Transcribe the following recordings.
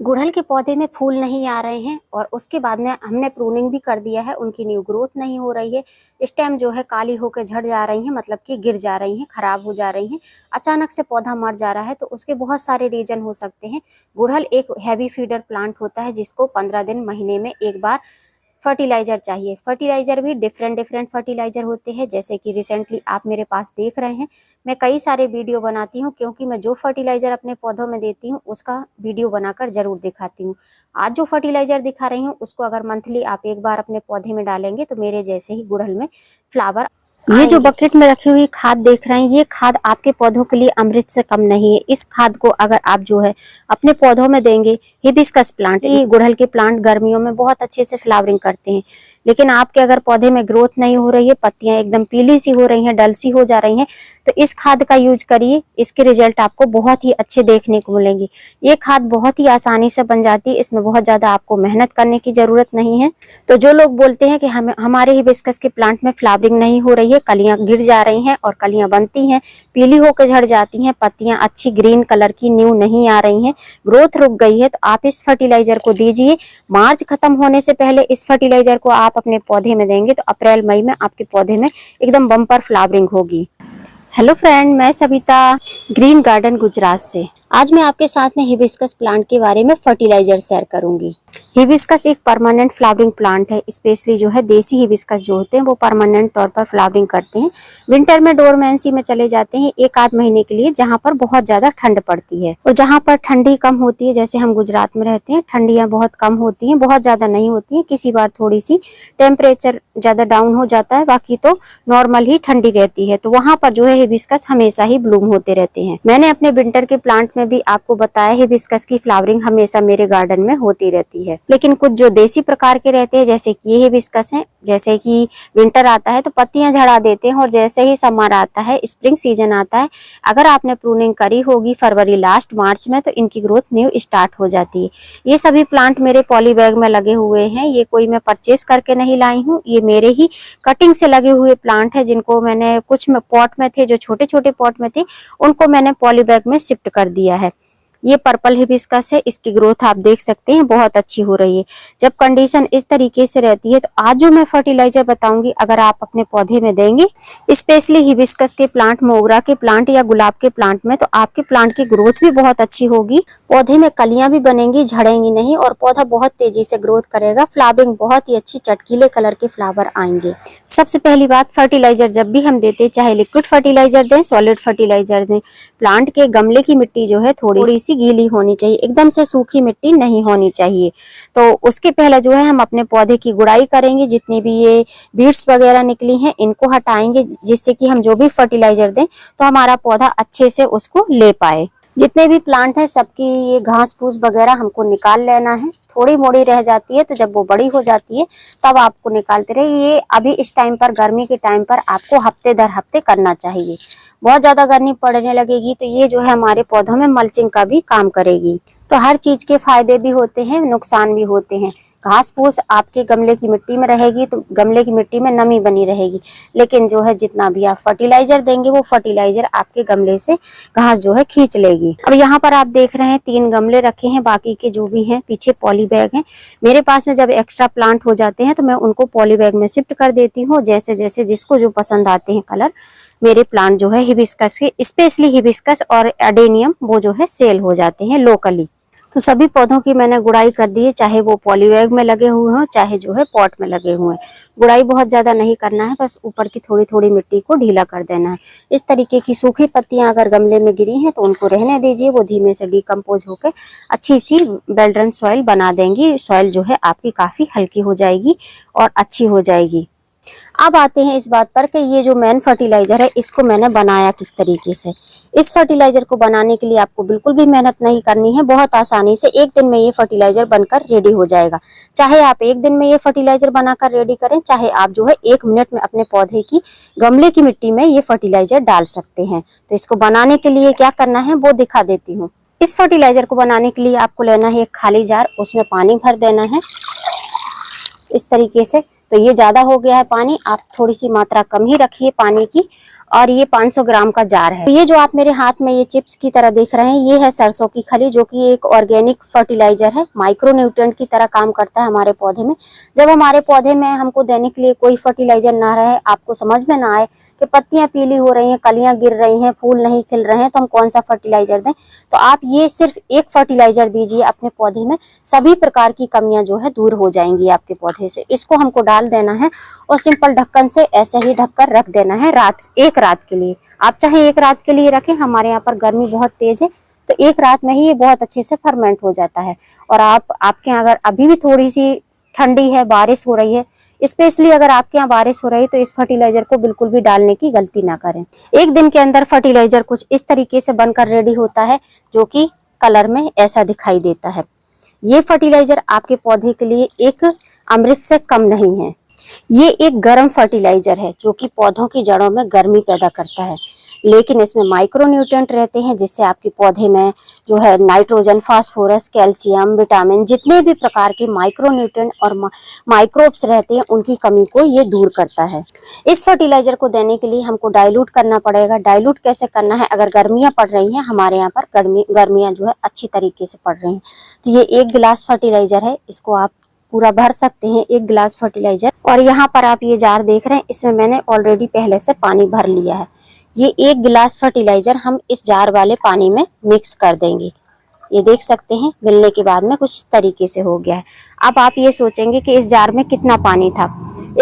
गुड़हल के पौधे में फूल नहीं आ रहे हैं और उसके बाद में हमने प्रूनिंग भी कर दिया है, उनकी न्यू ग्रोथ नहीं हो रही है। स्टेम जो है काली होकर झड़ जा रही हैं, मतलब कि गिर जा रही हैं, खराब हो जा रही हैं। अचानक से पौधा मर जा रहा है तो उसके बहुत सारे रीजन हो सकते हैं। गुड़हल एक हैवी फीडर प्लांट होता है जिसको 15 दिन महीने में एक बार फर्टिलाइजर चाहिए। फर्टिलाइजर भी डिफरेंट फर्टिलाइजर होते हैं, जैसे कि रिसेंटली आप मेरे पास देख रहे हैं। मैं कई सारे वीडियो बनाती हूँ क्योंकि मैं जो फर्टिलाइजर अपने पौधों में देती हूँ उसका वीडियो बनाकर जरूर दिखाती हूँ। आज जो फर्टिलाइजर दिखा रही हूँ उसको अगर मंथली आप एक बार अपने पौधे में डालेंगे तो मेरे जैसे ही गुड़हल में फ्लावर। ये जो बकेट में रखी हुई खाद देख रहे हैं, ये खाद आपके पौधों के लिए अमृत से कम नहीं है। इस खाद को अगर आप जो है अपने पौधों में देंगे, हिबिस्कस प्लांट, ये गुड़हल के प्लांट गर्मियों में बहुत अच्छे से फ्लावरिंग करते हैं, लेकिन आपके अगर पौधे में ग्रोथ नहीं हो रही है, पत्तियां एकदम पीली सी हो रही हैं, डल सी हो जा रही हैं, तो इस खाद का यूज करिए। इसके रिजल्ट आपको बहुत ही अच्छे देखने को मिलेंगे। ये खाद बहुत ही आसानी से बन जाती है, इसमें बहुत ज्यादा आपको मेहनत करने की जरूरत नहीं है। तो जो लोग बोलते हैं कि हमारे हिबिस्कस के प्लांट में फ्लावरिंग नहीं हो रही है, कलियां गिर जा रही हैं और कलियां बनती हैं, पीली होकर झड़ जाती हैं, पत्तियां अच्छी ग्रीन कलर की न्यू नहीं आ रही हैं, ग्रोथ रुक गई है, तो आप इस फर्टिलाइजर को दीजिए। मार्च खत्म होने से पहले इस फर्टिलाइजर को आप अपने पौधे में देंगे तो अप्रैल मई में आपके पौधे में एकदम बम्पर फ्लावरिंग होगी। हेलो फ्रेंड, मैं सविता ग्रीन गार्डन गुजरात से। आज मैं आपके साथ में हिबिस्कस प्लांट के बारे में फर्टिलाइजर शेयर करूंगी। हिबिस्कस एक परमानेंट फ्लावरिंग प्लांट है। स्पेशली जो है देसी हिबिस्कस जो होते हैं वो परमानेंट तौर पर फ्लावरिंग करते हैं। विंटर में डोरमेंसी में चले जाते हैं एक आध महीने के लिए, जहां पर बहुत ज्यादा ठंड पड़ती है और जहां पर ठंडी कम होती है, जैसे हम गुजरात में रहते हैं, ठंडियां बहुत कम होती हैं, बहुत ज्यादा नहीं होती है। किसी बार थोड़ी सी टेम्परेचर ज्यादा डाउन हो जाता है, बाकी तो नॉर्मल ही ठंडी रहती है, तो वहां पर जो है हिबिस्कस हमेशा ही ब्लूम होते रहते हैं। मैंने अपने विंटर के प्लांट में भी आपको बताया हिबिस्कस की फ्लावरिंग हमेशा मेरे गार्डन में होती रहती है। लेकिन कुछ जो देसी प्रकार के रहते हैं, जैसे कि ये हिबिस्कस है, जैसे कि विंटर आता है तो पत्तियां झड़ा देते हैं और जैसे ही समर आता है, स्प्रिंग सीजन आता है, अगर आपने प्रूनिंग करी होगी फरवरी लास्ट मार्च में, तो इनकी ग्रोथ न्यू स्टार्ट हो जाती है। ये सभी प्लांट मेरे पॉली बैग में लगे हुए हैं, ये कोई मैं परचेस करके नहीं लाई हूँ, ये मेरे ही कटिंग से लगे हुए प्लांट है, जिनको मैंने कुछ में पॉट में थे, जो छोटे छोटे पॉट में थे, उनको मैंने पॉली बैग में शिफ्ट कर दिया है। ये पर्पल हिबिस्कस है, इसकी ग्रोथ आप देख सकते हैं बहुत अच्छी हो रही है। जब कंडीशन इस तरीके से रहती है तो आज जो मैं फर्टिलाइजर बताऊंगी, अगर आप अपने पौधे में देंगे, स्पेशली हिबिस्कस के प्लांट, मोगरा के प्लांट या गुलाब के प्लांट में, तो आपके प्लांट की ग्रोथ भी बहुत अच्छी होगी। पौधे में कलियां भी बनेंगी, झड़ेंगी नहीं और पौधा बहुत तेजी से ग्रोथ करेगा। फ्लावरिंग बहुत ही अच्छी चटकीले कलर के फ्लावर आएंगे। सबसे पहली बात, फर्टिलाइजर जब भी हम देते, चाहे लिक्विड फर्टिलाइजर दें, सॉलिड फर्टिलाइजर दें, प्लांट के गमले की मिट्टी जो है थोड़ी सी गीली होनी चाहिए, एकदम से सूखी मिट्टी नहीं होनी चाहिए। तो उसके पहले जो है हम अपने पौधे की गुड़ाई करेंगे, जितनी भी ये बीड्स वगैरह निकली हैं इनको हटाएंगे, जिससे कि हम जो भी फर्टिलाइजर दें तो हमारा पौधा अच्छे से उसको ले पाए। जितने भी प्लांट हैं सबकी ये घास फूस वगैरह हमको निकाल लेना है। थोड़ी मोड़ी रह जाती है तो जब वो बड़ी हो जाती है तब आपको निकालते रहे। ये अभी इस टाइम पर, गर्मी के टाइम पर, आपको हफ्ते दर हफ्ते करना चाहिए। बहुत ज्यादा गर्मी पड़ने लगेगी तो ये जो है हमारे पौधों में मल्चिंग का भी काम करेगी। तो हर चीज के फायदे भी होते हैं, नुकसान भी होते हैं। घास फूस आपके गमले की मिट्टी में रहेगी तो गमले की मिट्टी में नमी बनी रहेगी, लेकिन जो है जितना भी आप फर्टिलाइजर देंगे वो फर्टिलाइजर आपके गमले से घास जो है खींच लेगी। अब यहाँ पर आप देख रहे हैं 3 गमले रखे हैं, बाकी के जो भी हैं पीछे पॉली बैग हैं। मेरे पास में जब एक्स्ट्रा प्लांट हो जाते हैं तो मैं उनको पॉली बैग में शिफ्ट कर देती हूँ, जैसे जैसे जिसको जो पसंद आते हैं कलर। मेरे प्लांट जो है हिबिस्कस के, स्पेशली हिबिस्कस और एडेनियम, वो जो है सेल हो जाते हैं लोकली। तो सभी पौधों की मैंने गुड़ाई कर दी है, चाहे वो पॉली बैग में लगे हुए हों, चाहे जो है पॉट में लगे हुए हैं। गुड़ाई बहुत ज्यादा नहीं करना है, बस ऊपर की थोड़ी थोड़ी मिट्टी को ढीला कर देना है। इस तरीके की सूखी पत्तियां अगर गमले में गिरी हैं तो उनको रहने दीजिए, वो धीमे से डिकम्पोज होकर अच्छी सी बेल्ड्रन सॉइल बना देंगी। सॉइल जो है आपकी काफी हल्की हो जाएगी और अच्छी हो जाएगी। अब आते हैं इस बात पर कि ये जो मेन फर्टिलाइजर है इसको मैंने बनाया किस तरीके से। इस फर्टिलाइजर को बनाने के लिए आपको बिल्कुल भी मेहनत नहीं करनी है, बहुत आसानी से 1 दिन में ये फर्टिलाइजर बनकर रेडी हो जाएगा। चाहे आप 1 दिन में ये फर्टिलाइजर बनाकर रेडी करें, चाहे आप जो है 1 मिनट में अपने पौधे की गमले की मिट्टी में ये फर्टिलाइजर डाल सकते हैं। तो इसको बनाने के लिए क्या करना है वो दिखा देती हूँ। इस फर्टिलाइजर को बनाने के लिए आपको लेना है एक खाली जार, उसमें पानी भर देना है इस तरीके से। तो ये ज्यादा हो गया है पानी, आप थोड़ी सी मात्रा कम ही रखिए पानी की। और ये 500 ग्राम का जार है। ये जो आप मेरे हाथ में ये चिप्स की तरह देख रहे हैं, ये है सरसों की खली, जो कि एक ऑर्गेनिक फर्टिलाइजर है, माइक्रो न्यूट्रिएंट की तरह काम करता है हमारे पौधे में। जब हमारे पौधे में हमको देने के लिए कोई फर्टिलाइजर ना रहे, आपको समझ में ना आए कि पत्तियां पीली हो रही हैं, कलियां गिर रही हैं, फूल नहीं खिल रहे हैं, तो हम कौन सा फर्टिलाइजर दें, तो आप ये सिर्फ एक फर्टिलाइजर दीजिए अपने पौधे में, सभी प्रकार की कमियां जो है दूर हो जाएंगी आपके पौधे से। इसको हमको डाल देना है और सिंपल ढक्कन से ऐसे ही ढककर रख देना है एक रात के लिए। आप चाहे एक रात के लिए रखें, हमारे यहाँ पर गर्मी बहुत तेज है, तो एक रात में ही ये बहुत अच्छे से फर्मेंट हो जाता है। और आपके यहाँ अगर अभी भी थोड़ी सी ठंडी है, बारिश हो रही है, स्पेशली अगर आपके यहाँ बारिश हो रही है, तो इस फर्टिलाइजर को बिल्कुल भी डालने की गलती ना करें। एक दिन के अंदर फर्टिलाइजर कुछ इस तरीके से बनकर रेडी होता है, जो कि कलर में ऐसा दिखाई देता है। ये फर्टिलाइजर आपके पौधे के लिए एक अमृत से कम नहीं है। ये एक गर्म फर्टिलाइजर है, जो कि पौधों की जड़ों में गर्मी पैदा करता है, लेकिन इसमें माइक्रो न्यूट्रिएंट रहते हैं, जिससे आपके पौधे में जो है नाइट्रोजन, फास्फोरस, कैल्शियम, विटामिन, जितने भी प्रकार के माइक्रो न्यूट्रिएंट और माइक्रोब्स रहते हैं, उनकी कमी को ये दूर करता है। इस फर्टिलाइजर को देने के लिए हमको डाइल्यूट करना पड़ेगा। डाइल्यूट कैसे करना है, अगर गर्मियां पड़ रही हैं, हमारे यहाँ पर गर्मियां जो है अच्छी तरीके से पड़ रही हैं, तो ये 1 गिलास फर्टिलाइजर है, इसको आप पूरा भर सकते हैं, 1 गिलास फर्टिलाइजर। और यहाँ पर आप ये जार देख रहे हैं, इसमें मैंने ऑलरेडी पहले से पानी भर लिया है। ये 1 गिलास फर्टिलाइजर हम इस जार वाले पानी में मिक्स कर देंगे। ये देख सकते हैं मिलने के बाद में कुछ इस तरीके से हो गया है। अब आप ये सोचेंगे कि इस जार में कितना पानी था।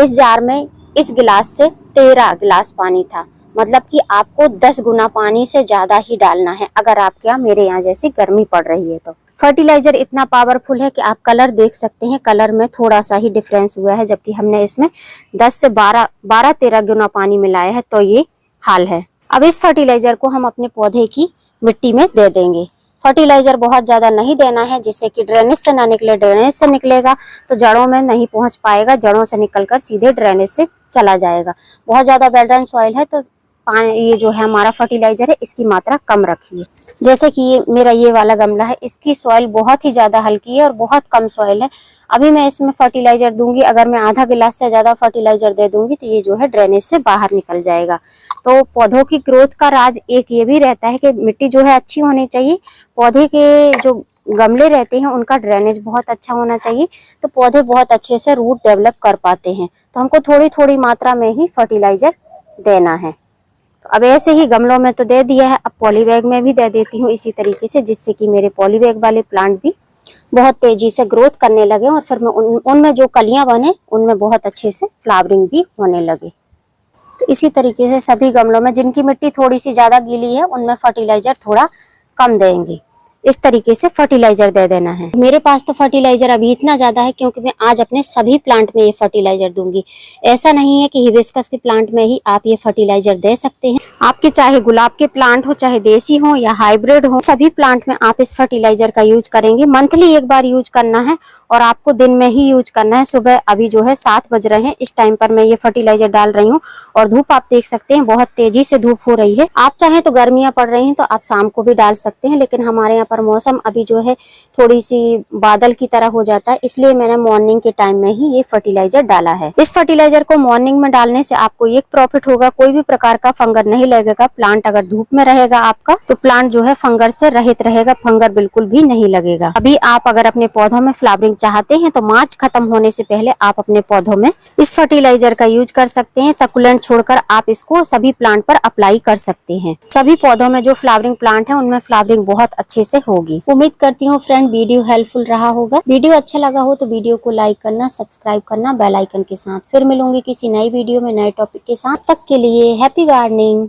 इस जार में इस गिलास से 13 गिलास पानी था, मतलब कि आपको 10 गुना पानी से ज्यादा ही डालना है, अगर आपके यहाँ मेरे यहाँ जैसी गर्मी पड़ रही है तो। फर्टिलाइजर इतना पावरफुल है कि आप कलर देख सकते हैं, कलर में थोड़ा सा ही डिफरेंस हुआ है, जबकि हमने इसमें 10 से 12-13 गुना पानी मिलाया है, तो ये हाल है। अब इस फर्टिलाइजर को हम अपने पौधे की मिट्टी में दे देंगे। फर्टिलाइजर बहुत ज्यादा नहीं देना है, जिससे कि ड्रेनेज से ना निकले। ड्रेनेज से निकलेगा तो जड़ों में नहीं पहुंच पाएगा, जड़ों से निकलकर सीधे ड्रेनेज से चला जाएगा। बहुत ज्यादा वेल सॉइल है, तो ये जो है हमारा फर्टिलाइजर है, इसकी मात्रा कम रखिए। जैसे कि ये मेरा ये वाला गमला है, इसकी सॉइल बहुत ही ज्यादा हल्की है और बहुत कम सॉइल है। अभी मैं इसमें फर्टिलाइजर दूंगी, अगर मैं आधा गिलास से ज्यादा फर्टिलाइजर दे दूंगी, तो ये जो है ड्रेनेज से बाहर निकल जाएगा। तो पौधों की ग्रोथ का राज एक ये भी रहता है कि मिट्टी जो है अच्छी होनी चाहिए। पौधे के जो गमले रहते हैं, उनका ड्रेनेज बहुत अच्छा होना चाहिए, तो पौधे बहुत अच्छे से रूट डेवलप कर पाते हैं। तो हमको थोड़ी थोड़ी मात्रा में ही फर्टिलाइजर देना है। तो अब ऐसे ही गमलों में तो दे दिया है, अब पॉली बैग में भी दे देती हूँ इसी तरीके से, जिससे कि मेरे पॉली बैग वाले प्लांट भी बहुत तेजी से ग्रोथ करने लगे और फिर मैं उनमें जो कलियां बने, उनमें बहुत अच्छे से फ्लावरिंग भी होने लगे। तो इसी तरीके से सभी गमलों में जिनकी मिट्टी थोड़ी सी ज्यादा गीली है, उनमें फर्टिलाइजर थोड़ा कम देंगे। इस तरीके से फर्टिलाइजर दे देना है। मेरे पास तो फर्टिलाइजर अभी इतना ज्यादा है, क्योंकि मैं आज अपने सभी प्लांट में ये फर्टिलाइजर दूंगी। ऐसा नहीं है कि हिबिस्कस के प्लांट में ही आप ये फर्टिलाइजर दे सकते हैं। आपके चाहे गुलाब के प्लांट हो, चाहे देसी हो या हाइब्रिड हो, सभी प्लांट में आप इस फर्टिलाइजर का यूज करेंगे। मंथली एक बार यूज करना है और आपको दिन में ही यूज करना है। सुबह अभी जो है 7 बज रहे हैं, इस टाइम पर मैं ये फर्टिलाइजर डाल रही हूँ और धूप आप देख सकते हैं, बहुत तेजी से धूप हो रही है। आप चाहें तो गर्मियां पड़ रही हैं तो आप शाम को भी डाल सकते हैं, लेकिन हमारे यहाँ पर मौसम अभी जो है थोड़ी सी बादल की तरह हो जाता है, इसलिए मैंने मॉर्निंग के टाइम में ही ये फर्टिलाइजर डाला है। इस फर्टिलाइजर को मॉर्निंग में डालने से आपको एक प्रॉफिट होगा, कोई भी प्रकार का फंगर नहीं लगेगा। प्लांट अगर धूप में रहेगा आपका, तो प्लांट जो है फंगर से रहित रहेगा, फंगर बिल्कुल भी नहीं लगेगा। अभी आप अगर अपने पौधों में फ्लावरिंग चाहते हैं, तो मार्च खत्म होने से पहले आप अपने पौधों में इस फर्टिलाइजर का यूज कर सकते हैं। सकुलेंट छोड़कर आप इसको सभी प्लांट पर अप्लाई कर सकते हैं। सभी पौधों में जो फ्लावरिंग प्लांट है, उनमें फ्लावरिंग बहुत अच्छे से होगी। उम्मीद करती हूँ फ्रेंड वीडियो हेल्पफुल रहा होगा। वीडियो अच्छा लगा हो तो वीडियो को लाइक करना, सब्सक्राइब करना बेल आइकन के साथ। फिर मिलूंगी किसी नई वीडियो में नए टॉपिक के साथ। तब तक के लिए हैप्पी गार्डनिंग।